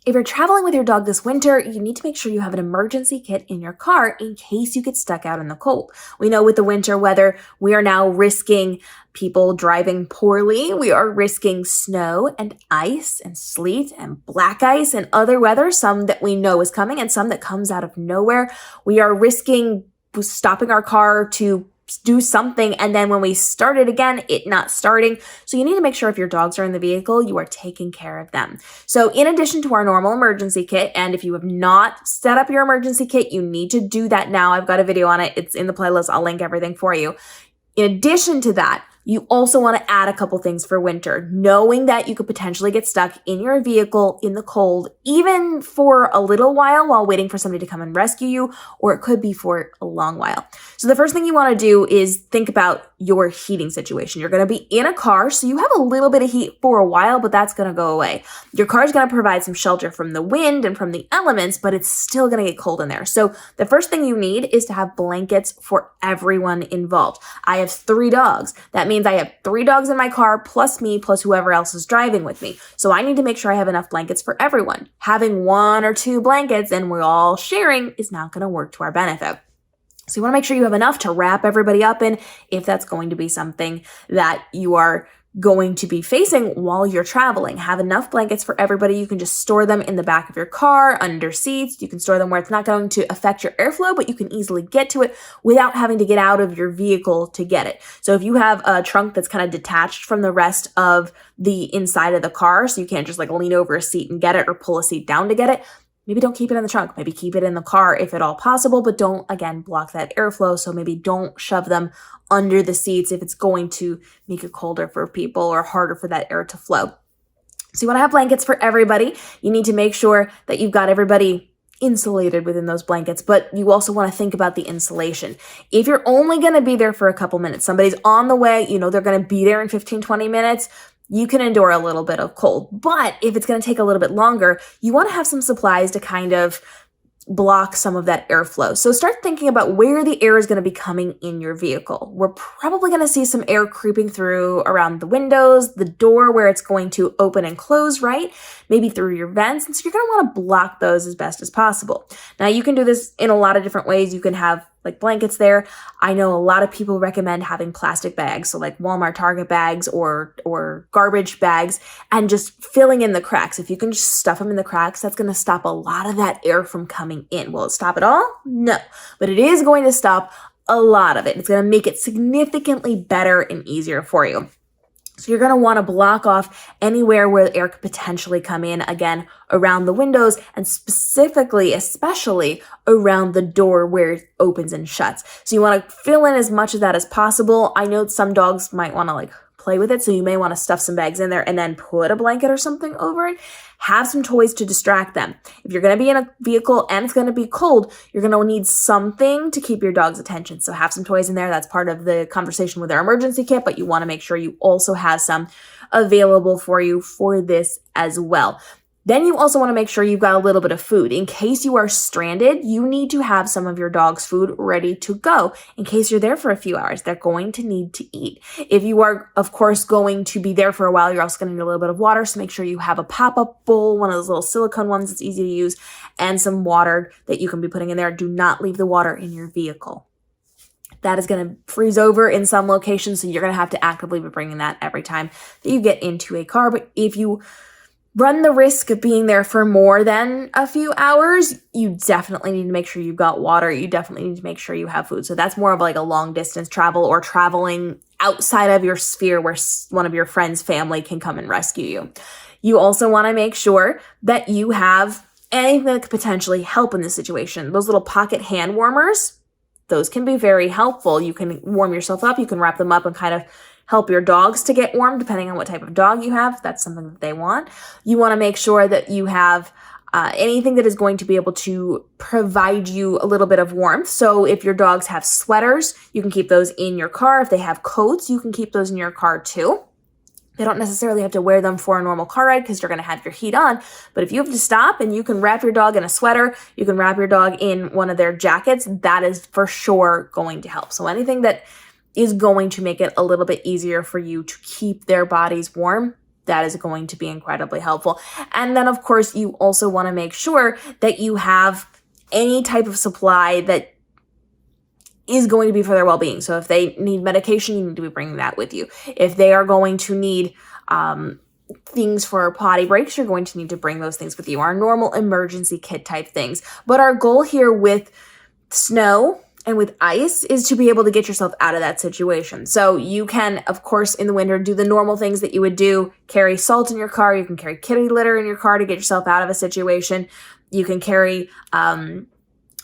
If you're traveling with your dog this winter, you need to make sure you have an emergency kit in your car in case you get stuck out in the cold. We know with the winter weather, we are now risking people driving poorly. We are risking snow and ice and sleet and black ice and other weather, some that we know is coming and some that comes out of nowhere. We are risking stopping our car to do something, and then when we start it again, it not starting. So you need to make sure if your dogs are in the vehicle, you are taking care of them. So in addition to our normal emergency kit, and if you have not set up your emergency kit, you need to do that now. I've got a video on it. It's in the playlist. I'll link everything for you. In addition to that, you also want to add a couple things for winter, knowing that you could potentially get stuck in your vehicle in the cold, even for a little while waiting for somebody to come and rescue you, or it could be for a long while. So the first thing you want to do is think about your heating situation. You're going to be in a car, so you have a little bit of heat for a while, but that's going to go away. Your car is going to provide some shelter from the wind and from the elements, but it's still going to get cold in there. So the first thing you need is to have blankets for everyone involved. I have 3 dogs. That means I have 3 dogs in my car, plus me, plus whoever else is driving with me. So I need to make sure I have enough blankets for everyone. Having 1 or 2 blankets and we're all sharing is not going to work to our benefit. So you want to make sure you have enough to wrap everybody up in if that's going to be something that you are going to be facing while you're traveling. Have enough blankets for everybody. You can just store them in the back of your car, under seats. You can store them where it's not going to affect your airflow, but you can easily get to it without having to get out of your vehicle to get it. So if you have a trunk that's kind of detached from the rest of the inside of the car, so you can't just like lean over a seat and get it or pull a seat down to get it, maybe don't keep it in the trunk. Maybe keep it in the car if at all possible, but don't, again, block that airflow. So maybe don't shove them under the seats if it's going to make it colder for people or harder for that air to flow. So you want to have blankets for everybody. You need to make sure that you've got everybody insulated within those blankets, but you also want to think about the insulation. If you're only going to be there for a couple minutes, somebody's on the way, you know they're going to be there in 15, 20 minutes, you can endure a little bit of cold. But if it's going to take a little bit longer, you want to have some supplies to kind of block some of that airflow. So start thinking about where the air is going to be coming in your vehicle. We're probably going to see some air creeping through around the windows, the door where it's going to open and close, right? Maybe through your vents. And so you're going to want to block those as best as possible. Now you can do this in a lot of different ways. You can have like blankets there. I know a lot of people recommend having plastic bags, so like Walmart, Target bags or garbage bags, and just filling in the cracks. If you can just stuff them in the cracks, that's going to stop a lot of that air from coming in. Will it stop it all? No, but it is going to stop a lot of it. It's going to make it significantly better and easier for you. So you're going to want to block off anywhere where air could potentially come in, again, around the windows and specifically, especially around the door where it opens and shuts. So you want to fill in as much of that as possible. I know some dogs might want to like play with it, so you may want to stuff some bags in there and then put a blanket or something over it. Have some toys to distract them. If you're going to be in a vehicle and it's going to be cold, you're going to need something to keep your dog's attention. So have some toys in there. That's part of the conversation with our emergency kit, but you want to make sure you also have some available for you for this as well. Then you also want to make sure you've got a little bit of food. In case you are stranded, you need to have some of your dog's food ready to go. In case you're there for a few hours, they're going to need to eat. If you are, of course, going to be there for a while, you're also going to need a little bit of water. So make sure you have a pop-up bowl, one of those little silicone ones that's easy to use, and some water that you can be putting in there. Do not leave the water in your vehicle. That is going to freeze over in some locations, so you're going to have to actively be bringing that every time that you get into a car. But if you run the risk of being there for more than a few hours, you definitely need to make sure you've got water. You definitely need to make sure you have food. So that's more of like a long distance travel or traveling outside of your sphere where one of your friends' family can come and rescue you. You also want to make sure that you have anything that could potentially help in this situation. Those little pocket hand warmers, those can be very helpful. You can warm yourself up. You can wrap them up and kind of help your dogs to get warm, depending on what type of dog you have. That's something that they want. You want to make sure that you have anything that is going to be able to provide you a little bit of warmth. So if your dogs have sweaters, you can keep those in your car. If they have coats, you can keep those in your car too. They don't necessarily have to wear them for a normal car ride because you're going to have your heat on. But if you have to stop and you can wrap your dog in a sweater, you can wrap your dog in one of their jackets, that is for sure going to help. So anything that is going to make it a little bit easier for you to keep their bodies warm, that is going to be incredibly helpful. And then, of course, you also want to make sure that you have any type of supply that is going to be for their well-being. So if they need medication, you need to be bringing that with you. If they are going to need things for potty breaks, you're going to need to bring those things with you, our normal emergency kit type things. But our goal here with snow and with ice is to be able to get yourself out of that situation. So you can, of course, in the winter, do the normal things that you would do. Carry salt in your car. You can carry kitty litter in your car to get yourself out of a situation. You can carry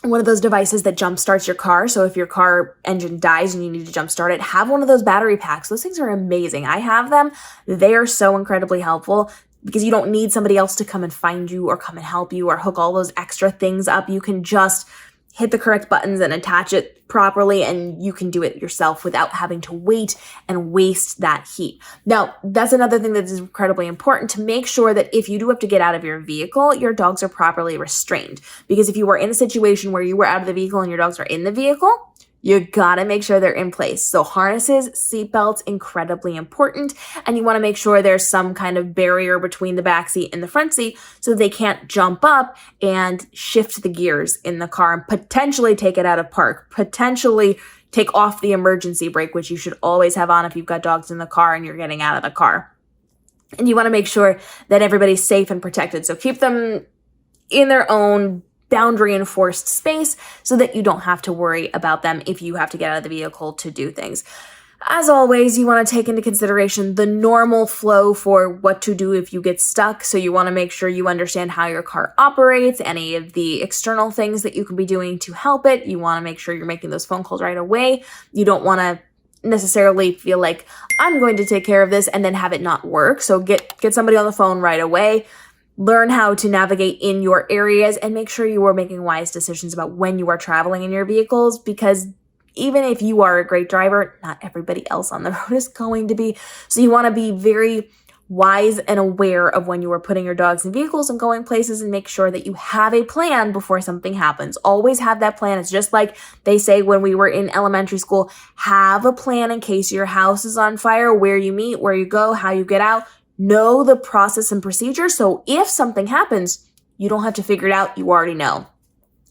one of those devices that jump starts your car. So if your car engine dies and you need to jump start it, have one of those battery packs. Those things are amazing. I have them. They are so incredibly helpful because you don't need somebody else to come and find you or come and help you or hook all those extra things up. You can just hit the correct buttons and attach it properly, and you can do it yourself without having to wait and waste that heat. Now, that's another thing that is incredibly important, to make sure that if you do have to get out of your vehicle, your dogs are properly restrained. Because if you were in a situation where you were out of the vehicle and your dogs are in the vehicle, you gotta make sure they're in place. So harnesses, seatbelts, incredibly important. And you wanna make sure there's some kind of barrier between the back seat and the front seat so they can't jump up and shift the gears in the car and potentially take it out of park, potentially take off the emergency brake, which you should always have on if you've got dogs in the car and you're getting out of the car. And you wanna make sure that everybody's safe and protected. So keep them in their own boundary enforced space so that you don't have to worry about them if you have to get out of the vehicle to do things. As always, you want to take into consideration the normal flow for what to do if you get stuck. So you want to make sure you understand how your car operates, any of the external things that you can be doing to help it. You want to make sure you're making those phone calls right away. You don't want to necessarily feel like I'm going to take care of this and then have it not work. So get somebody on the phone right away. Learn how to navigate in your areas and make sure you are making wise decisions about when you are traveling in your vehicles, because even if you are a great driver, not everybody else on the road is going to be. So you want to be very wise and aware of when you are putting your dogs in vehicles and going places, and make sure that you have a plan before something happens. Always have that plan. It's just like they say when we were in elementary school, have a plan in case your house is on fire, where you meet, where you go, how you get out. Know the process and procedure, so if something happens, you don't have to figure it out, you already know.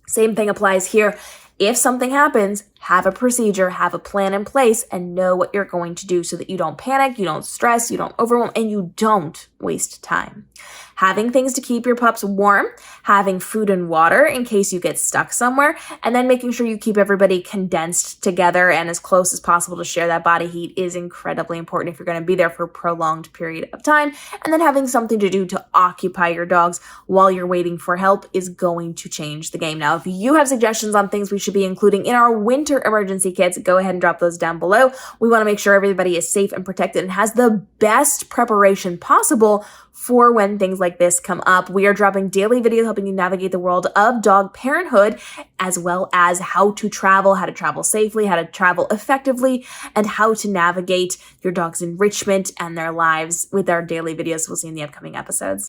Same thing applies here. If something happens, have a procedure, have a plan in place, and know what you're going to do so that you don't panic, you don't stress, you don't overwhelm, and you don't waste time. Having things to keep your pups warm, having food and water in case you get stuck somewhere, and then making sure you keep everybody condensed together and as close as possible to share that body heat is incredibly important if you're going to be there for a prolonged period of time. And then having something to do to occupy your dogs while you're waiting for help is going to change the game. Now, if you have suggestions on things we should be including in our winter emergency kits, go ahead and drop those down below. We want to make sure everybody is safe and protected and has the best preparation possible for when things like this come up. We are dropping daily videos helping you navigate the world of dog parenthood, as well as how to travel safely, how to travel effectively, and how to navigate your dog's enrichment and their lives with our daily videos we'll see in the upcoming episodes.